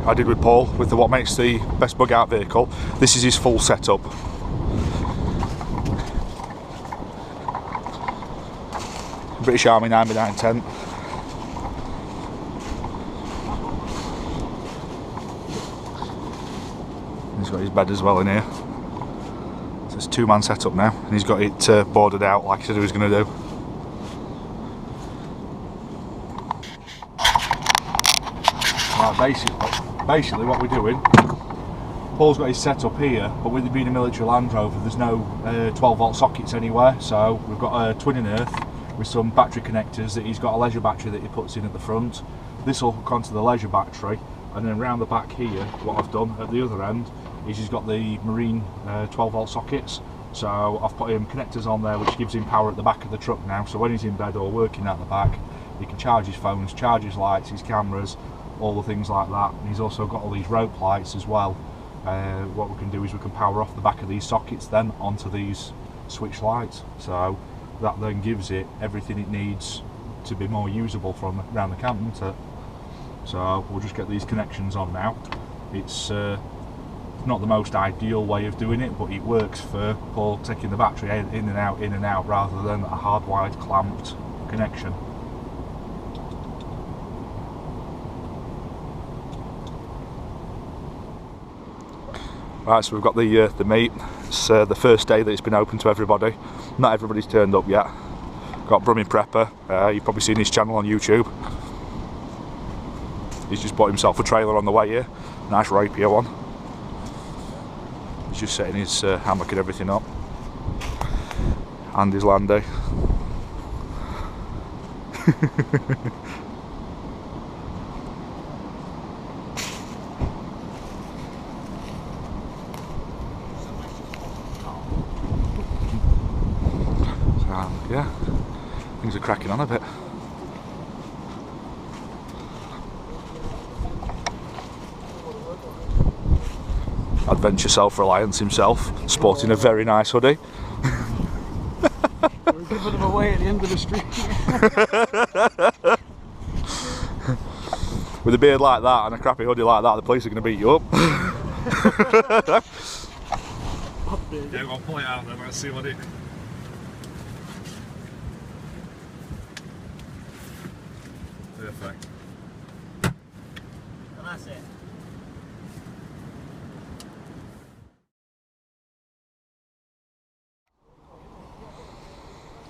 I did with Paul with the what makes the best bug out vehicle. This is his full setup. British Army 9x9 tent. He's got his bed as well in here. So it's a two-man setup now, and he's got it boarded out like he said he was going to do. Basically what we're doing, Paul's got his setup here, but with it being a military Land Rover, there's no 12-volt sockets anywhere, so we've got a twin in earth with some battery connectors that he's got a leisure battery that he puts in at the front. This will hook onto the leisure battery, and then round the back here, what I've done at the other end is he's got the marine 12-volt sockets. So I've put him connectors on there which gives him power at the back of the truck now, so when he's in bed or working at the back, he can charge his phones, charge his lights, his cameras, all the things like that. And he's also got all these rope lights as well. What we can do is we can power off the back of these sockets then onto these switch lights, so that then gives it everything it needs to be more usable from around the camp, isn't it? So we'll just get these connections on now. It's not the most ideal way of doing it, but it works for Paul taking the battery in and out rather than a hardwired clamped connection. Right, so we've got the meet. It's the first day that it's been open to everybody. Not everybody's turned up yet. Got Brummie Prepper. You've probably seen his channel on YouTube. He's just bought himself a trailer on the way here. Nice rapier one. He's just setting his hammock and everything up. And his Landy. Yeah, things are cracking on a bit. Adventure Self-Reliance himself, sporting a very nice hoodie. We're giving them away at the end of the street. With a beard like that and a crappy hoodie like that, the police are going to beat you up. Yeah, we'll pull it out then, let's see what it... Perfect. And that's it.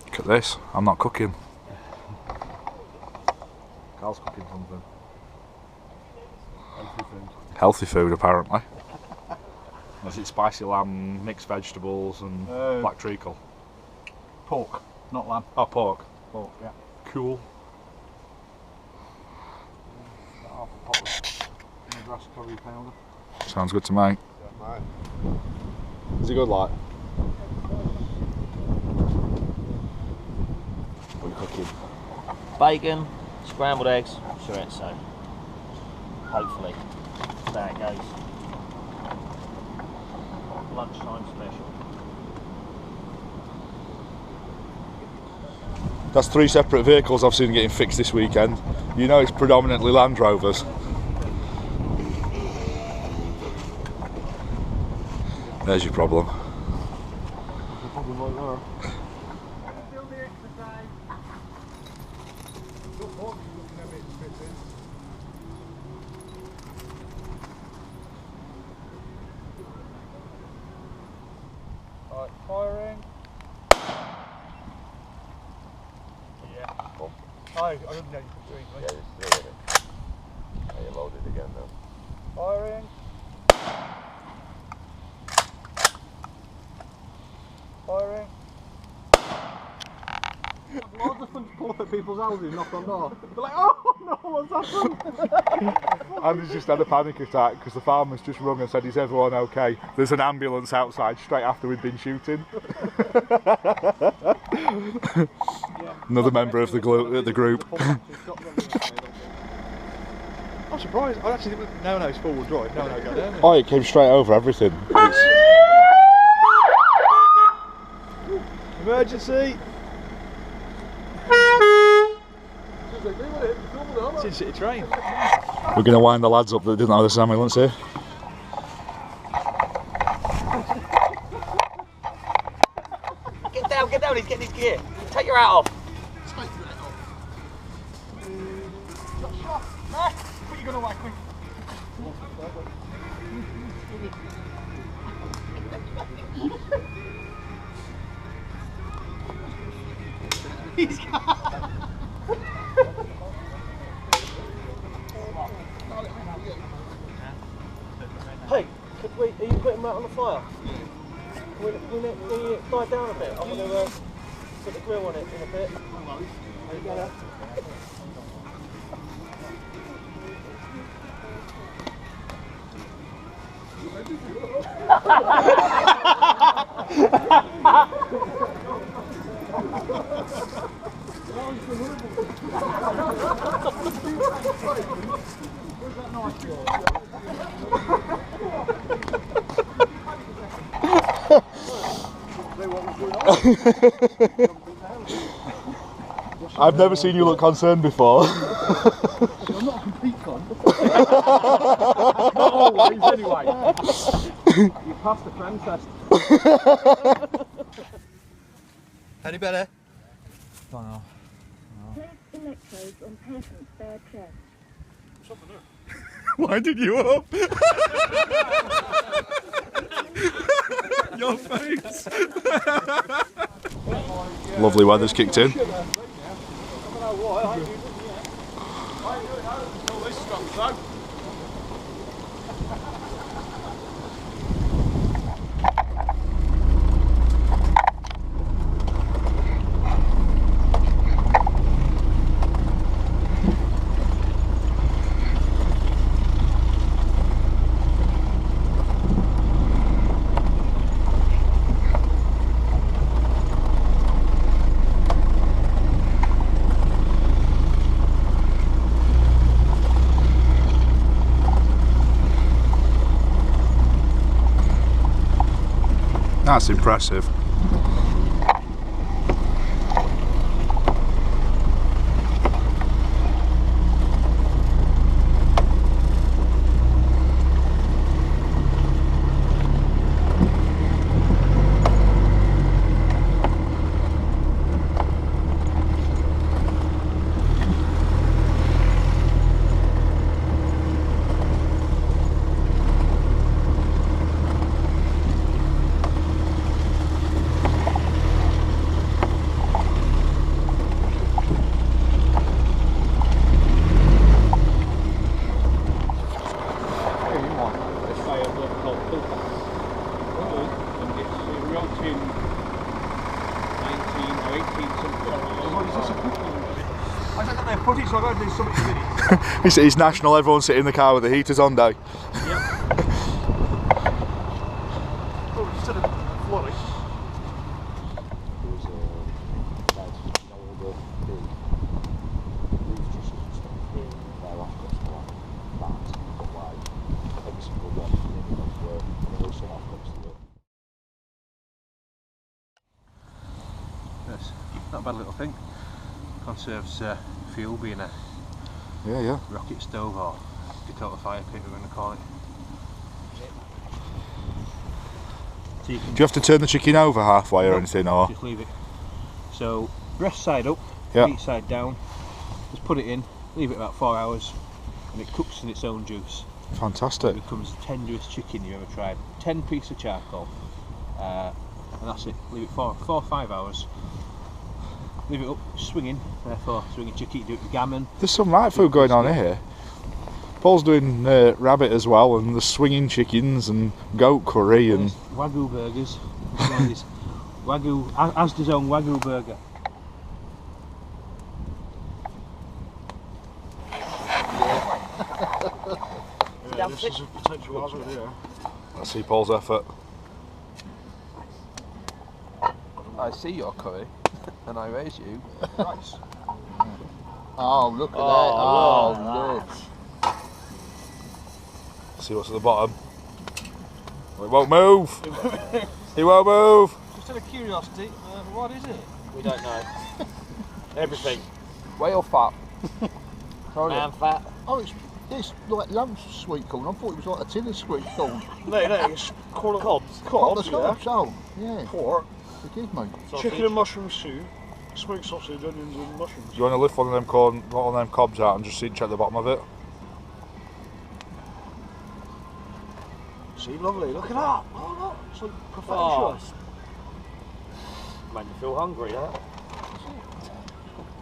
Look at this, I'm not cooking. Carl's cooking something. Healthy food. Healthy food, apparently. Is it spicy lamb, mixed vegetables and black treacle? Pork, not lamb. Oh, pork. Pork, yeah. Cool. Half a pot of grass curry powder. Sounds good to me. Yeah, mate. Is it good, like? What are you cooking? Bacon, scrambled eggs, chorizo. Hopefully, there it goes. lunchtime special. That's 3 separate vehicles I've seen getting fixed this weekend. You know it's predominantly Land Rovers. There's your problem. The problem right there. Right, firing. Yeah. Cool. I didn't know you could do it. Yeah, there's 3 in it. Are you loaded again now? Firing. Firing. Loads of fun to pull up at people's houses, knock on door. They're like, oh no, what's happened? Andy's just had a panic attack because the farmer's just rung and said, is everyone okay? There's an ambulance outside straight after we'd been shooting. Another member of the group. I'm surprised. I actually didn't. No, it's forward drive. No, go down. Oh, it came straight over everything. Emergency! It's in City Train. We're going to wind the lads up that didn't know this ambulance here. Get down, he's getting his gear. Take your hat off. What are you going to like me? He's got... Hey, are you putting that on the fire? Can we die down a bit? I'm going to put the grill on it in a bit. I've never seen you look concerned before. I'm not a complete con. Not always, anyway. You passed the friend test. Any better? Don't know. Place electrodes on patient's bare chest. Winding you up. Your face. Lovely weather's kicked in. That's impressive. It's national, everyone's sitting in the car with the heaters on day. bad little thing. Conserves fuel, being a Yeah. rocket stove or Dakota fire pit, we're going to call it. So you can Do you have to turn the chicken over halfway or anything, or? just leave it. So breast side up, Yeah. meat side down. Just put it in, leave it about 4 hours, and it cooks in its own juice. It Fantastic. becomes the tenderest chicken you ever tried. 10 pieces of charcoal, and that's it. Leave it for 4 or 5 hours. Leave it up, swinging. Therefore, swinging chicken. You do it with gammon. There's some right food going on here. Paul's doing rabbit as well, and the swinging chickens and goat curry and. Wagyu burgers. This Wagyu, Asda's own Wagyu burger. Yeah, this is a potential hazard here. Let's see Paul's effort. I see your curry, and I raise you. Nice. Oh, look at that. Oh, look. See what's at the bottom. It won't move. He won't move. Just out of curiosity, what is it? We don't know. Everything. Whale fat. Man fat. Oh, it's like lump sweet corn. I thought it was like a tin of sweet corn. No, it's corn and cobs. Oh, Cobs, the yeah. cobs, oh, yeah. Pork, Forgive me. chicken and mushroom soup, smoked sausage, onions and mushrooms. You want to lift one of them cobs out and just see, check the bottom of it? See, lovely. Look at that. Oh, look. It's like perfection. Oh. Made me feel hungry, huh?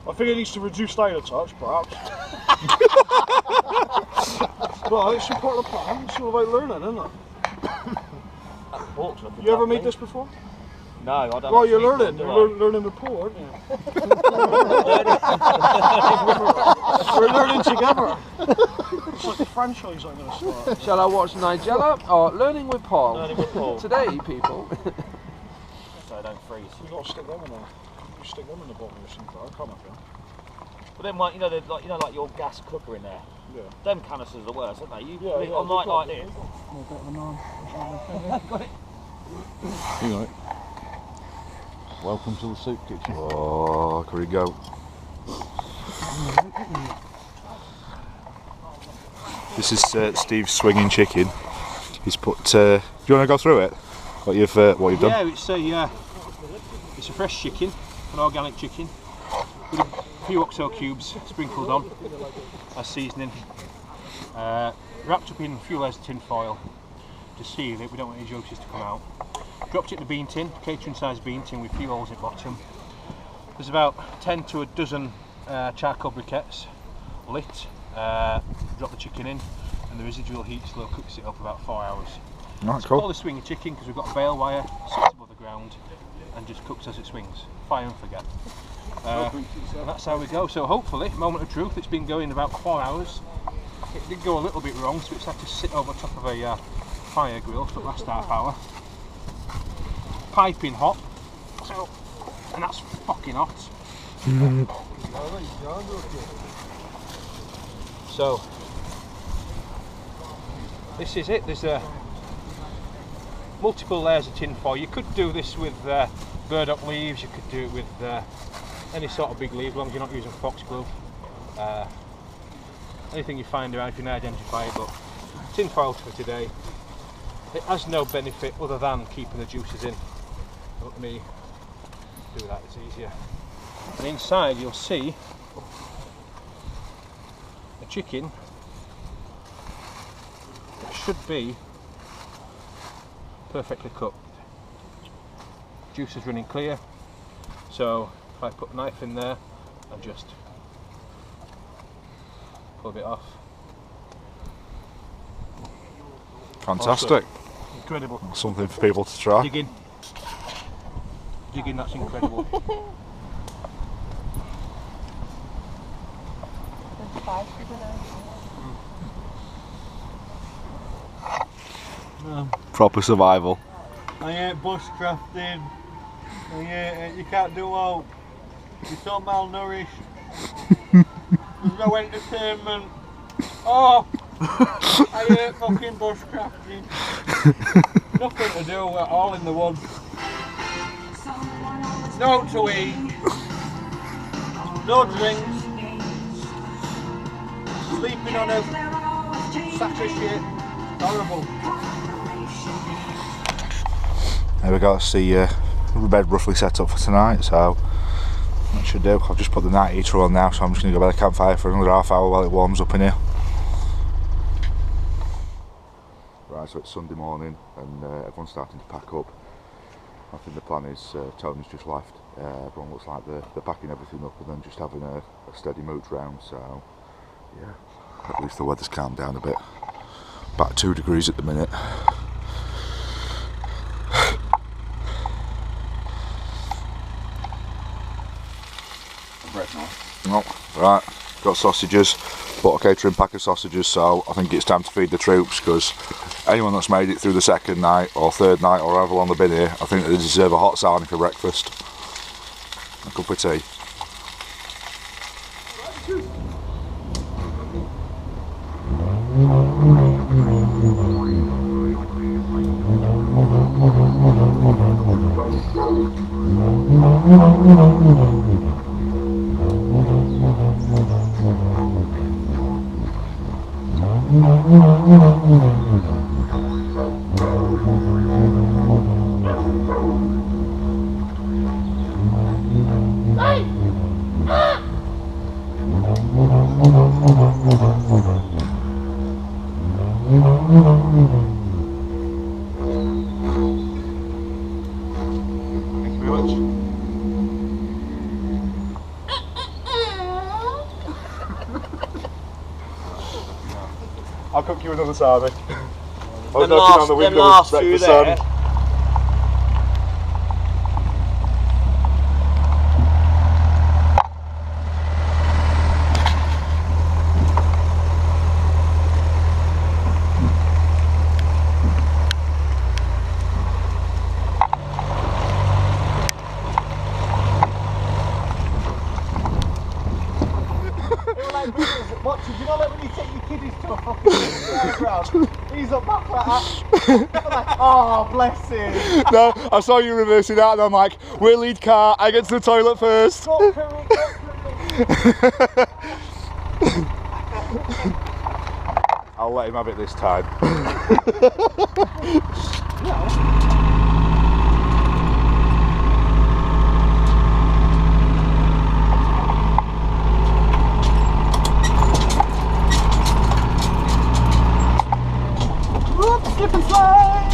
I think it needs to reduce down a touch, perhaps. Well, it's all part of the plan. It's all about learning, isn't it? You ever made this before? No, I don't. Well, you're learning. You're learning the pool, aren't you? We're learning together. It's like a franchise I'm going to start. Shall I watch Nigella or Learning with Paul? Learning with Paul. Today, people. So I don't freeze. You've got to stick them in there. You stick them in the bottom of your sink, I can't have them. But then, like, like your gas cooker in there. Yeah. Them canisters are the worst, aren't they? You Yeah, put it yeah, on night like this. You got it. Welcome to the soup kitchen. Oh, curry goat. This is Steve's swinging chicken. He's put. Do you want to go through it? What you've done? Yeah, it's a fresh chicken, an organic chicken, with a few oxo cubes sprinkled on as seasoning, wrapped up in a few layers of tin foil to seal it. We don't want any juices to come out. Dropped it in the bean tin, catering size bean tin with a few holes at the bottom. There's about 10 to a dozen charcoal briquettes lit. Drop the chicken in, and the residual heat slow cooks it up for about 4 hours. Right, Call cool. the swinging chicken because we've got a bale wire, sits above the ground, and just cooks as it swings. Fire and forget. And that's how we go. So hopefully, moment of truth, it's been going about 4 hours. It did go a little bit wrong, so it's had to sit over top of a fire grill for the last half hour. Piping hot. So, and that's fucking hot. So, this is it. There's multiple layers of tin foil. You could do this with burdock leaves, you could do it with any sort of big leaf, as long as you're not using foxglove. Anything you find around if you can identify it, but tin foil for today. It has no benefit other than keeping the juices in. Let me do that, it's easier. And inside you'll see a chicken that should be perfectly cooked. Juice is running clear, so if I put a knife in there and just pull a bit off. Fantastic. Incredible. Something for people to try. Dig in, that's incredible. Proper survival. I ain't bushcrafting. You can't do all. You're so malnourished. There's no entertainment. Oh! I hate fucking bushcrafting. Nothing to do, we're all in the woods. No to eat. No drinks. Sleeping on a sack of shit. Horrible. There we go, that's the bed roughly set up for tonight, so that should do. I've just put the night heater on now, so I'm just going to go by the campfire for another half hour while it warms up in here. Right, so it's Sunday morning and everyone's starting to pack up. I think the plan is Tony's just left. Everyone looks like they're packing everything up and then just having a steady mooch round, so yeah, at least the weather's calmed down a bit. About 2 degrees at the minute. No, right, got sausages, bought a catering pack of sausages, so I think it's time to feed the troops, because anyone that's made it through the second night or third night or however long they've been here, I think they deserve a hot sarnie for breakfast. A cup of tea. I'll cook you another sarnie. I was Them knocking on the window last with two breakfast there. sarnie. What, did you not let when you take your kiddies to a fucking playground? He's up back like that. Like, oh, bless him. No, I saw you reversing out and I'm like, we'll lead car, I get to the toilet first. I'll let him have it this time. Slip and slide.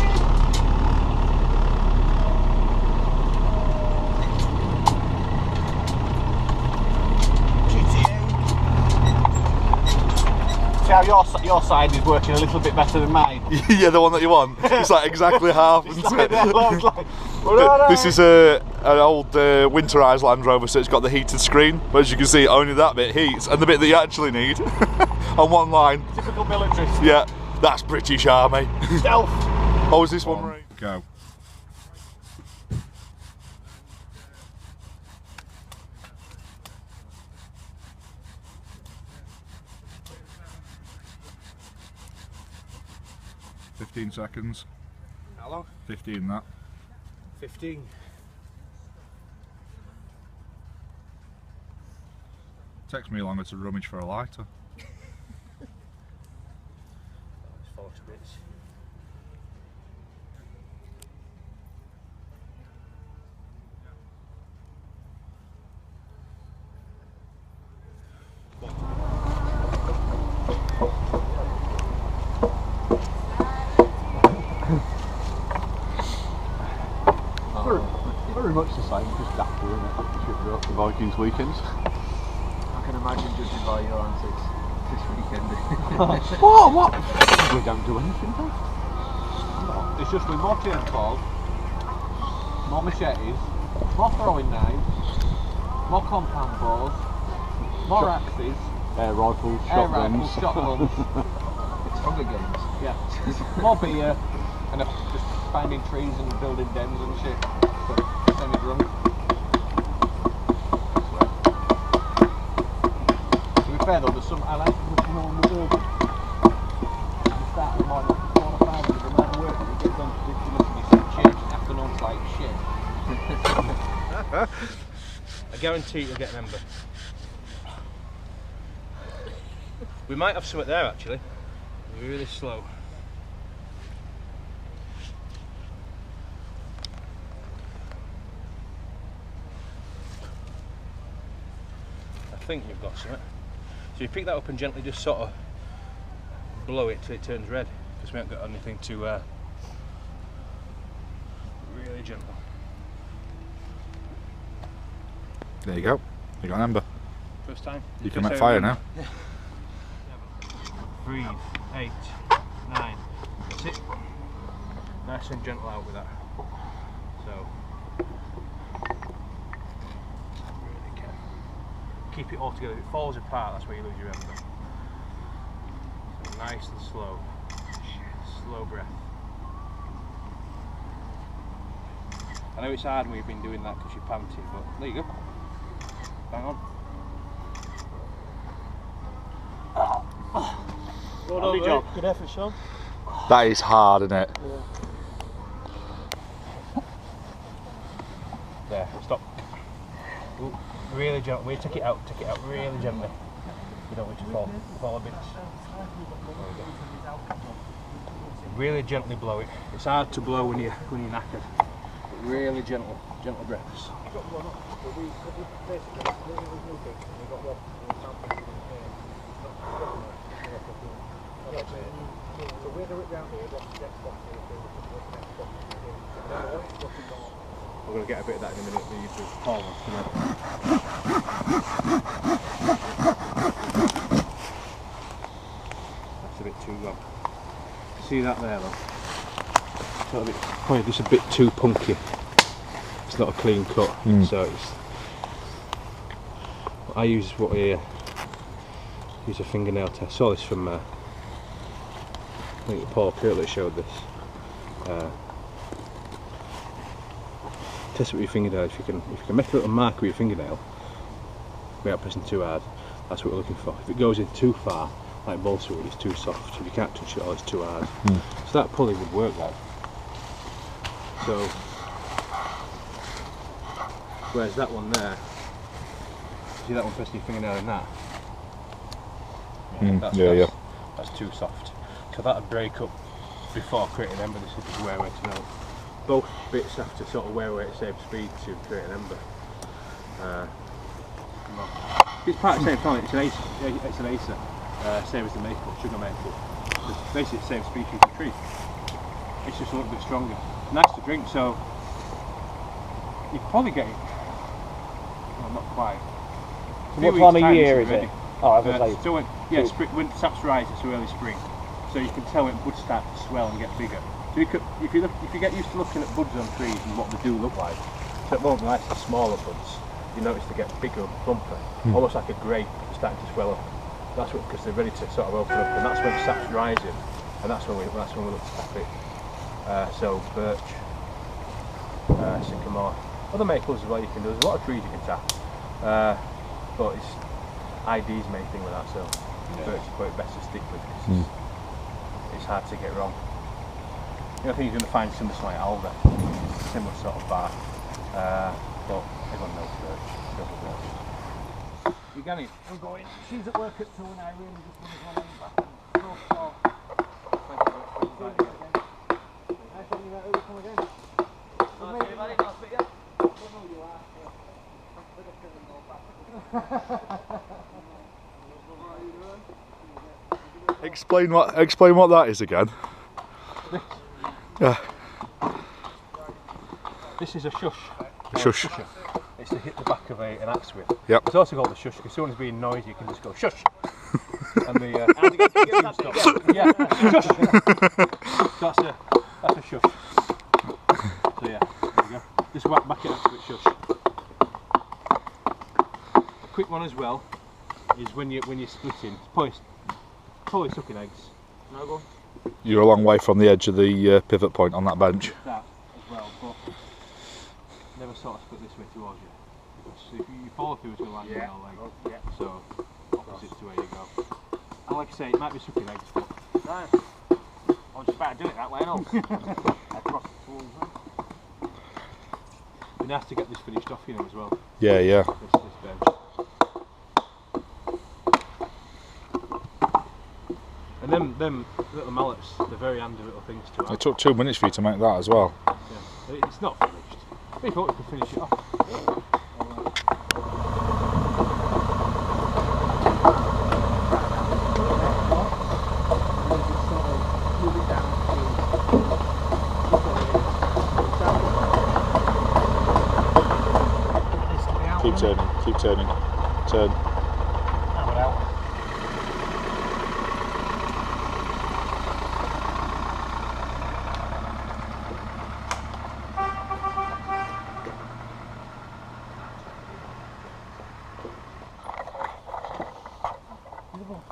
See how your side is working a little bit better than mine. Yeah, the one that you want. It's like exactly half. It's isn't like, it? like, This is an old winterised Land Rover, so it's got the heated screen. But as you can see, only that bit heats, and the bit that you actually need on one line. typical militarist. Yeah, that's British Army. Stealth. Oh, is this one right? Go. "15 seconds. How long? 15 that. 15. Takes me longer to rummage for a lighter. It's 40 bits. Very much the same, just dapper, isn't it? Should be up the Vikings weekends. I can imagine judging by your antics this weekend. What? We don't do anything, though. It's just with more chainsaws, more machetes, more throwing knives, more compound bows, more axes, Air rifles, air shotguns. rifles, shotguns, It's Hunger Games. yeah, more beer, and just finding trees and building dens and shit. Semi-drunk. To be fair though, there's some I like pushing on the building. You start in the morning, 4 or 5 of them might work, and you get done ridiculously shit. Afternoons like shit. I guarantee you'll get an ember. We might have something there actually. Really slow. I think we've got something. So you pick that up and gently just sort of blow it till it turns red, because we haven't got anything to really gentle. There you go. You got an ember. First time. You can make fire now. Breathe. 8, 9. Sit. Nice and gentle out with that. So really careful. Keep it all together. If it falls apart, that's where you lose your ember. So nice and slow. Slow breath. I know it's hard when you've been doing that because you're panting, but there you go. Bang on. Lovely job. Good effort, Sean. That is hard, isn't it? There, stop. Ooh, really gently. Take it out really gently. You don't want it to fall a bit. Really gently blow it. It's hard to blow when you're knackered. But really gentle breaths. We're going to get a bit of that in a minute. We need to Paul wants to know. That's a bit too long. See that there, though? Probably just a bit too punky. It's not a clean cut, so it's. I use what I use a fingernail test. I saw this from I think Paul Kirtley showed this. Test it with your fingernail. If you can make a little mark with your fingernail without pressing too hard, that's what we're looking for. If it goes in too far, like balsa wood, it's too soft. If you can't touch it all, it's too hard. So that pulley would work like. So whereas that one there, see that one pressing your fingernail in that? That's too soft. So that would break up before creating ember. This is just wear away to melt. Both bits have to sort of wear away at the same speed to create an ember. It's part of the same family. It's an Acer, same as the maple, sugar maple. It's basically the same species of tree. It's just a little bit stronger. Nice to drink, so you can probably get it. Well, not quite. What time of year is it? Oh, I was like, so when saps rise, it's early spring, so you can tell when buds start to swell and get bigger. So if you get used to looking at buds on trees and what they do look like, so it won't be like the smaller buds. You notice they get bigger and plumper, almost like a grape starting to swell up. That's what, because they're ready to sort of open up, and that's when sap's rising, and that's when we look to tap it. So birch, sycamore, other maples as well. You can do. There's a lot of trees you can tap, but it's ID's main thing with that. So birch is probably best to stick with. It's hard to get wrong. The other thing you're going to find is something like alder, similar sort of bark, but everyone knows birch. You got it? I'm going. She's at work at 2 and I really just want to go back. Explain what that is again. Yeah. This is a shush. Shush. It's to hit the back of an axe with. Yep. It's also called a shush because someone's being noisy, you can just go shush. And the stops. Yeah, shush. So that's a shush. So yeah, there you go. Just whack back it up with shush. A quick one as well is when you're splitting. Probably sucking eggs. No, go on. You're a long way from the edge of the pivot point on that bench. That as well, but never sort of split this way towards you. Because if you follow through, it's going to land on your leg. So opposite to where you go. And like I say, it might be sucking eggs, but no. I'm just about to do it that way, and across the tools. it'd be nice to get this finished off, you know, as well. Yeah. This bench. them little mallets, they're very handy little things to have. It took 2 minutes for you to make that as well. Yeah. It's not finished. We thought we could finish it off. Keep turning, keep turning. Turn.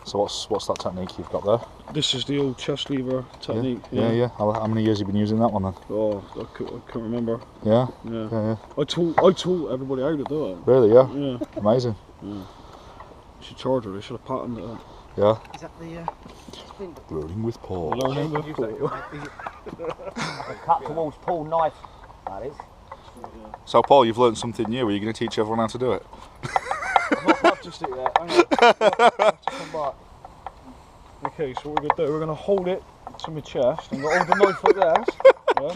So what's that technique you've got there? This is the old chest lever technique. Yeah. How many years have you been using that one then? Oh, I can't remember. Yeah? Yeah. I taught everybody how to do it. Really, yeah? Yeah. Amazing. Yeah. Should charge her, they should have patented it. Yeah. Is that the Rolling with Paul. Learning with Paul. Cut towards Paul knife, that is. So Paul, you've learned something new. Are you going to teach everyone how to do it? Not just it yet. Hang on. Come back. Okay, so what we're going to do, we're going to hold it to my chest and hold the knife like this. Yeah?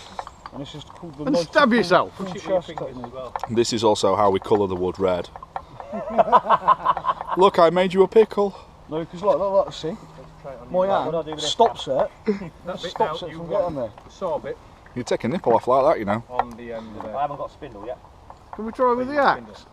And this is called the knife. Stab yourself. Full chest technique. This is also how we colour the wood red. Look, I made you a pickle. No, because look, see? My hand stops it. Stops it from getting there. The saw bit You take a nipple off like that, you know. on the end of I haven't got a spindle yet. Can we try with the axe?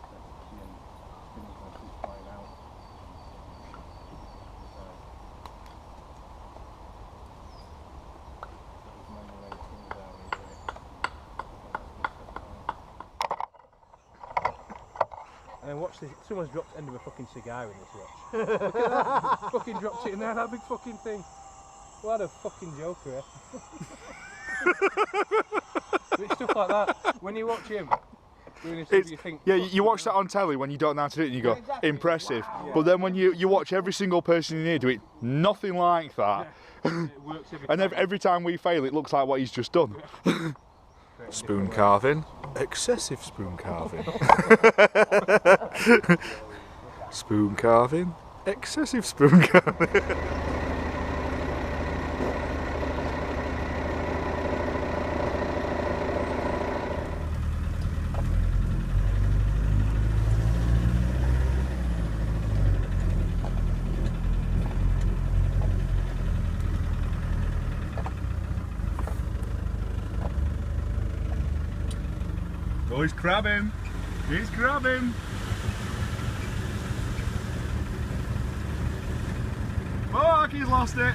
And then watch this, someone's dropped the end of a fucking cigar in this watch. Look at that, fucking dropped it in there, that big fucking thing. What a fucking joker, eh? It's stuff like that, when you watch him doing this, you think... Yeah, you watch that on telly when you don't know how to do it and you go, impressive. But then when you watch every single person in here do it, nothing like that. It works every And time. every time we fail, it looks like what he's just done. Spoon carving. Excessive spoon carving. Spoon carving. Excessive spoon carving. Oh, he's crabbing. He's crabbing. Fuck, he's lost it.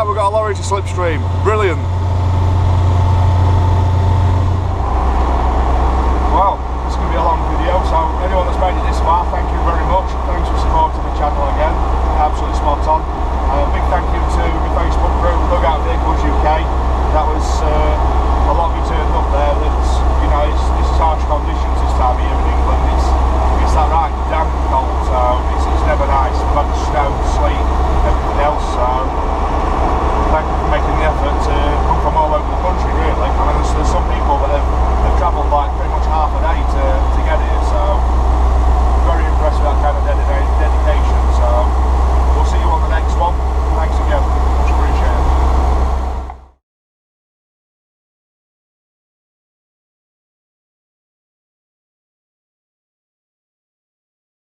We've got a lorry to slipstream. Brilliant.